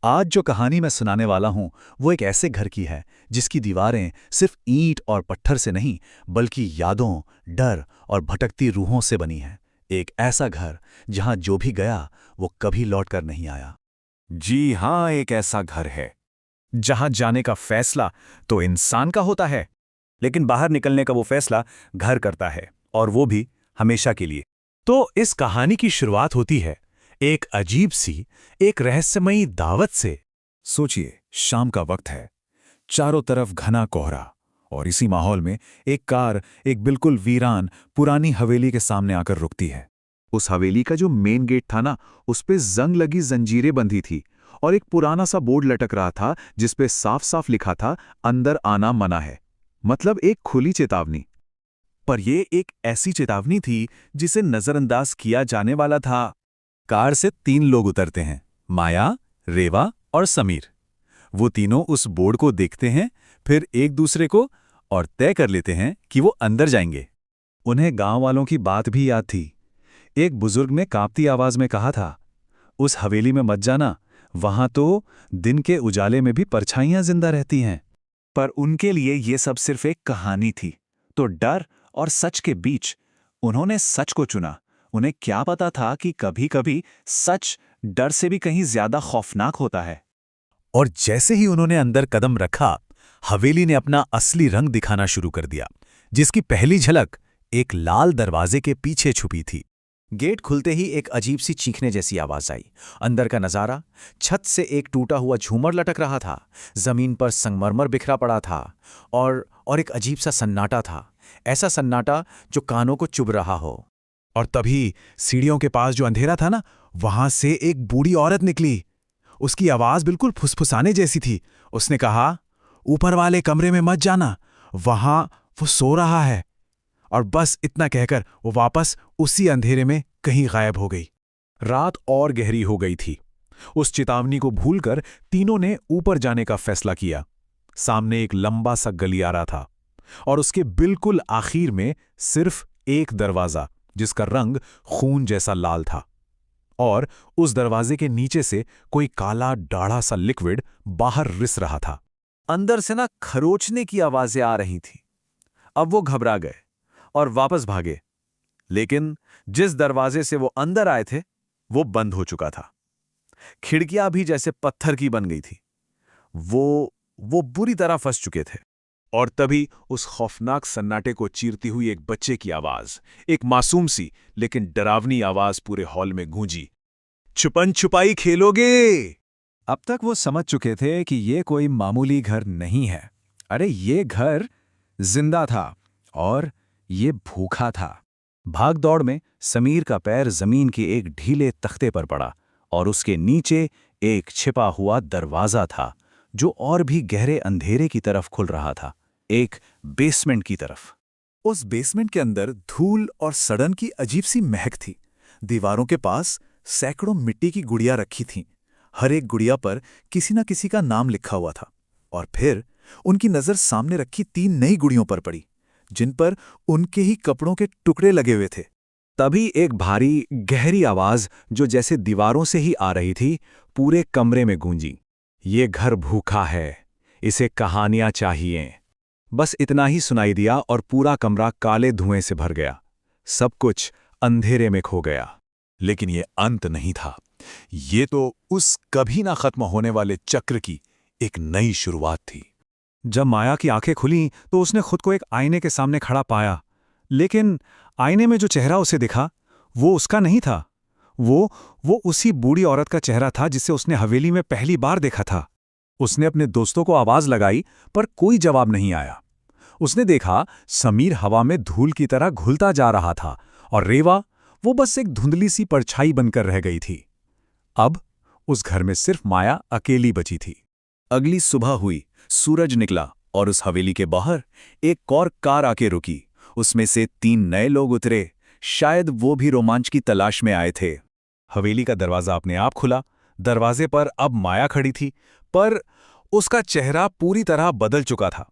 आज जो कहानी मैं सुनाने वाला हूं वो एक ऐसे घर की है जिसकी दीवारें सिर्फ ईंट और पत्थर से नहीं बल्कि यादों, डर और भटकती रूहों से बनी हैं। एक ऐसा घर जहां जो भी गया वो कभी लौटकर नहीं आया। जी हाँ, एक ऐसा घर है जहां जाने का फैसला तो इंसान का होता है, लेकिन बाहर निकलने का वो फैसला घर करता है, और वो भी हमेशा के लिए। तो इस कहानी की शुरुआत होती है एक अजीब सी, एक रहस्यमयी दावत से। सोचिए, शाम का वक्त है, चारों तरफ घना कोहरा, और इसी माहौल में एक कार एक बिल्कुल वीरान पुरानी हवेली के सामने आकर रुकती है। उस हवेली का जो मेन गेट था ना, उस पे जंग लगी जंजीरें बंधी थी और एक पुराना सा बोर्ड लटक रहा था जिस पे साफ साफ लिखा था, अंदर आना मना है। मतलब एक खुली चेतावनी। पर ये एक ऐसी चेतावनी थी जिसे नजरअंदाज किया जाने वाला था। कार से 3 लोग उतरते हैं, माया, रेवा और समीर। वो तीनों उस बोर्ड को देखते हैं, फिर एक दूसरे को, और तय कर लेते हैं कि वो अंदर जाएंगे। उन्हें गांव वालों की बात भी याद थी। एक बुजुर्ग ने कांपती आवाज में कहा था, उस हवेली में मत जाना, वहां तो दिन के उजाले में भी परछाइयां जिंदा रहती हैं। पर उनके लिए ये सब सिर्फ एक कहानी थी। तो डर और सच के बीच उन्होंने सच को चुना। उन्हें क्या पता था कि कभी-कभी सच डर से भी कहीं ज्यादा खौफनाक होता है। और जैसे ही उन्होंने अंदर कदम रखा, हवेली ने अपना असली रंग दिखाना शुरू कर दिया, जिसकी पहली झलक एक लाल दरवाजे के पीछे छुपी थी। गेट खुलते ही एक अजीब सी चीखने जैसी आवाज आई। अंदर का नजारा, छत से एक टूटा हुआ झूमर लटक रहा था, जमीन पर संगमरमर बिखरा पड़ा था, और एक अजीब सा सन्नाटा था। ऐसा सन्नाटा जो कानों को चुभ रहा हो। और तभी सीढ़ियों के पास जो अंधेरा था ना, वहां से एक बूढ़ी औरत निकली। उसकी आवाज बिल्कुल फुसफुसाने जैसी थी। उसने कहा, ऊपर वाले कमरे में मत जाना, वहां वो सो रहा है। और बस इतना कहकर वो वापस उसी अंधेरे में कहीं गायब हो गई। रात और गहरी हो गई थी। उस चेतावनी को भूलकर तीनों ने ऊपर जाने का फैसला किया। सामने एक लंबा सा गलियारा था, और उसके बिल्कुल आखिर में सिर्फ एक दरवाजा, जिसका रंग खून जैसा लाल था। और उस दरवाजे के नीचे से कोई काला डाढ़ा सा लिक्विड बाहर रिस रहा था। अंदर से ना खरोचने की आवाजें आ रही थीं। अब वो घबरा गए और वापस भागे, लेकिन जिस दरवाजे से वो अंदर आए थे वो बंद हो चुका था। खिड़कियां भी जैसे पत्थर की बन गई थी। वो बुरी तरह फंस चुके थे। और तभी उस खौफनाक सन्नाटे को चीरती हुई एक बच्चे की आवाज, एक मासूम सी लेकिन डरावनी आवाज पूरे हॉल में गूंजी, छुपन छुपाई खेलोगे? अब तक वो समझ चुके थे कि ये कोई मामूली घर नहीं है। अरे ये घर जिंदा था, और ये भूखा था। भाग दौड़ में समीर का पैर जमीन के एक ढीले तख्ते पर पड़ा, और उसके नीचे एक छिपा हुआ दरवाजा था जो और भी गहरे अंधेरे की तरफ खुल रहा था, एक बेसमेंट की तरफ। उस बेसमेंट के अंदर धूल और सड़न की अजीब सी महक थी। दीवारों के पास सैकड़ों मिट्टी की गुड़िया रखी थीं। हर एक गुड़िया पर किसी न किसी का नाम लिखा हुआ था। और फिर उनकी नजर सामने रखी 3 नई गुड़ियों पर पड़ी, जिन पर उनके ही कपड़ों के टुकड़े लगे हुए थे। तभी एक भारी गहरी आवाज, जो जैसे दीवारों से ही आ रही थी, पूरे कमरे में गूंजी, ये घर भूखा है, इसे कहानियां चाहिए। बस इतना ही सुनाई दिया और पूरा कमरा काले धुएं से भर गया। सब कुछ अंधेरे में खो गया। लेकिन ये अंत नहीं था। ये तो उस कभी ना खत्म होने वाले चक्र की एक नई शुरुआत थी। जब माया की आंखें खुलीं तो उसने खुद को एक आईने के सामने खड़ा पाया। लेकिन आईने में जो चेहरा उसे दिखा वो उसका नहीं था। वो उसी बूढ़ी औरत का चेहरा था जिसे उसने हवेली में पहली बार देखा था। उसने अपने दोस्तों को आवाज लगाई, पर कोई जवाब नहीं आया। उसने देखा समीर हवा में धूल की तरह घुलता जा रहा था, और रेवा, वो बस एक धुंधली सी परछाई बनकर रह गई थी। अब उस घर में सिर्फ माया अकेली बची थी। अगली सुबह हुई, सूरज निकला, और उस हवेली के बाहर एक और कार आके रुकी। उसमें से 3 नए लोग उतरे। शायद वो भी रोमांच की तलाश में आए थे। हवेली का दरवाजा अपने आप खुला। दरवाजे पर अब माया खड़ी थी, पर उसका चेहरा पूरी तरह बदल चुका था।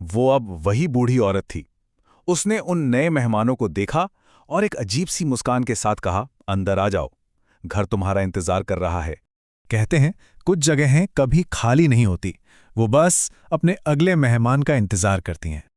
वो अब वही बूढ़ी औरत थी। उसने उन नए मेहमानों को देखा और एक अजीब सी मुस्कान के साथ कहा, अंदर आ जाओ, घर तुम्हारा इंतजार कर रहा है। कहते हैं कुछ जगहें कभी खाली नहीं होती, वो बस अपने अगले मेहमान का इंतजार करती हैं।